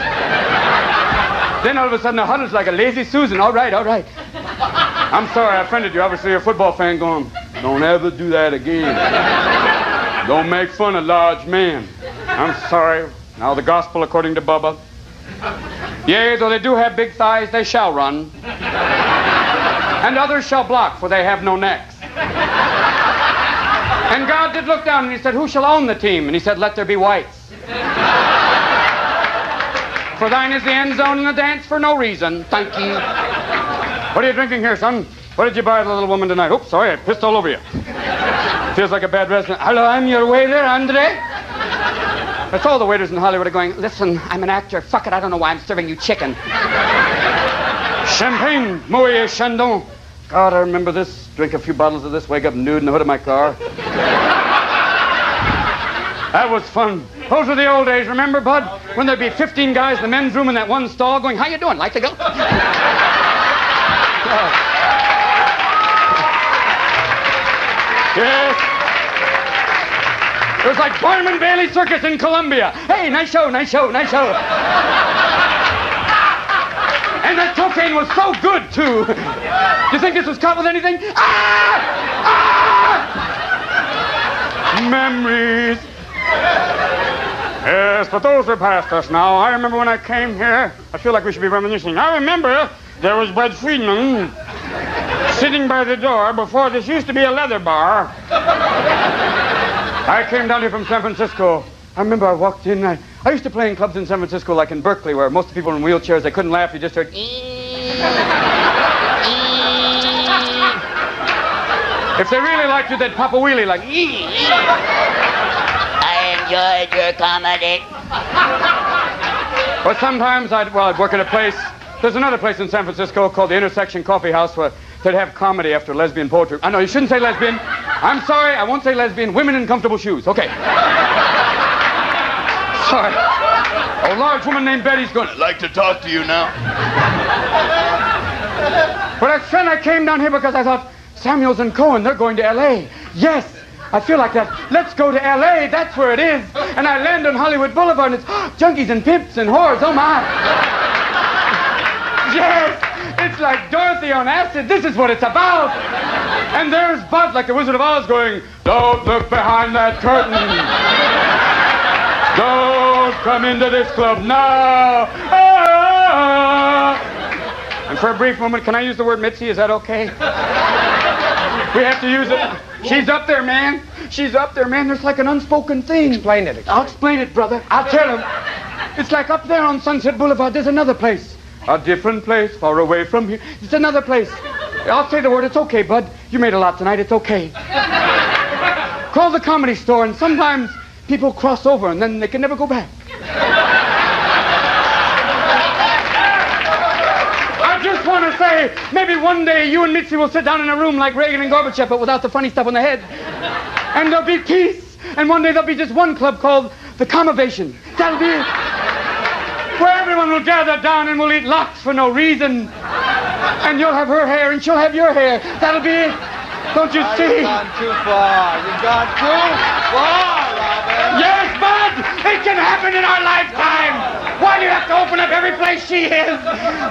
Speaker 3: Then all of a sudden, the huddle's like a lazy Susan. All right. I'm sorry I offended you. Obviously, you're a football fan going, don't ever do that again. Don't make fun of large men. I'm sorry. Now the gospel according to Bubba. Yea, though they do have big thighs, they shall run. And others shall block, for they have no necks. And God did look down and he said, who shall own the team? And he said, let there be whites. For thine is the end zone and the dance for no reason. Thank you. What are you drinking here, son? What did you buy the little woman tonight? Oops, sorry, I pissed all over you. Feels like a bad restaurant. Hello, I'm your waiter, Andre. That's all the waiters in Hollywood are going, listen, I'm an actor. Fuck it, I don't know why I'm serving you chicken. Champagne, Moet Chandon. God, I remember this. Drink a few bottles of this, wake up nude in the hood of my car. That was fun. Those were the old days, remember, Bud? When there'd be 15 guys in the men's room in that one stall going, how you doing? Like to go? Yes. It was like Barnum Bailey Circus in Columbia. Hey, nice show. And that cocaine was so good, too. Do you think this was caught with anything? Memories. Yes, but those are past us now. I remember when I came here. I feel like we should be reminiscing. I remember there was Bud Friedman sitting by the door before this used to be a leather bar. I came down here from San Francisco. I remember I walked in. I used to play in clubs in San Francisco, like in Berkeley, where most of the people were in wheelchairs. They couldn't laugh. You just heard, If they really liked you, they'd pop a wheelie like,
Speaker 12: I enjoyed your comedy.
Speaker 3: But sometimes I'd work in a place. There's another place in San Francisco called the Intersection Coffee House where they'd have comedy after lesbian poetry. I know, you shouldn't say lesbian. I'm sorry, I won't say lesbian. Women in comfortable shoes. Okay. Sorry. A large woman named Betty's going, I'd like to talk to you now. But then I came down here because I thought, Samuels and Cohen, they're going to L.A. Yes. I feel like that. Let's go to L.A., that's where it is. And I land on Hollywood Boulevard, and it's junkies and pimps and whores, oh my. Yes, it's like Dorothy on acid. This is what it's about. And there's Bud, like the Wizard of Oz, going, don't look behind that curtain. Don't come into this club now. Ah. And for a brief moment, can I use the word Mitzi? Is that okay? We have to use it. She's up there, man. She's up there, man. There's like an unspoken thing.
Speaker 1: Explain it.
Speaker 3: I'll explain it, brother. I'll tell him. It's like up there on Sunset Boulevard, there's another place. A different place, far away from here. It's another place. I'll say the word. It's okay, Bud. You made a lot tonight. It's okay. Call the Comedy Store, and sometimes people cross over, and then they can never go back. I just want to say, maybe one day you and Mitzi will sit down in a room like Reagan and Gorbachev, but without the funny stuff on the head. And there'll be peace. And one day there'll be just one club called the Comovation. That'll be it. Where everyone will gather down and we'll eat lox for no reason. And you'll have her hair and she'll have your hair. That'll be it. Don't you see?
Speaker 8: You've gone too far. You've gone too far, Robin.
Speaker 3: Yes, Bud! It can happen in our lifetime! Why do you have to open up every place she is?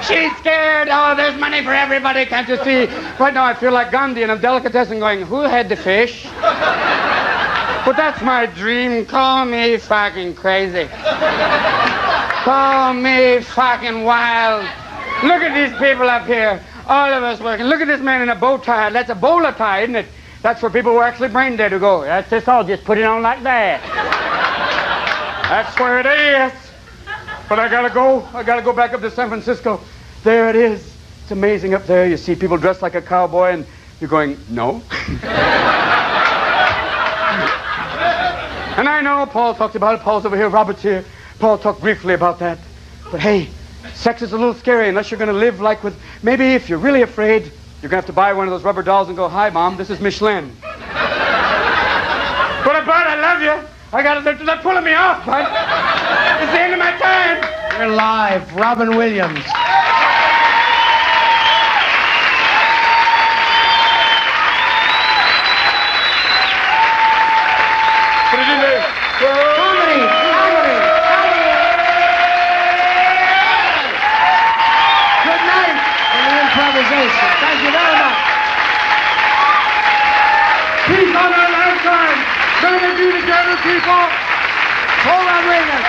Speaker 3: She's scared. Oh, there's money for everybody, can't you see? Right now I feel like Gandhi in a delicatessen going, who had the fish? But that's my dream. Call me fucking crazy. Call me fucking wild. Look at these people up here. All of us working. Look at this man in a bow tie. That's a bowler tie, isn't it? That's where people who are actually brain dead to go. That's just all. Just put it on like that. That's where it is. But I gotta go. I gotta go back up to San Francisco. There it is. It's amazing up there. You see people dressed like a cowboy, and you're going, no. And I know Paul talked about it. Paul's over here. Robert's here. Paul talked briefly about that. But hey, sex is a little scary unless you're going to live like with... Maybe if you're really afraid, you're going to have to buy one of those rubber dolls and go, hi, Mom, this is Michelin. But, Bud, I love you. They're pulling me off, Bud. It's the end of my time.
Speaker 1: We're live. Robin Williams.
Speaker 3: Put it in there.
Speaker 1: Comedy. Good night and the improvisation. Thank you very much.
Speaker 3: Peace on our lifetime. Gonna be together, people.
Speaker 1: Hold on, Reagan.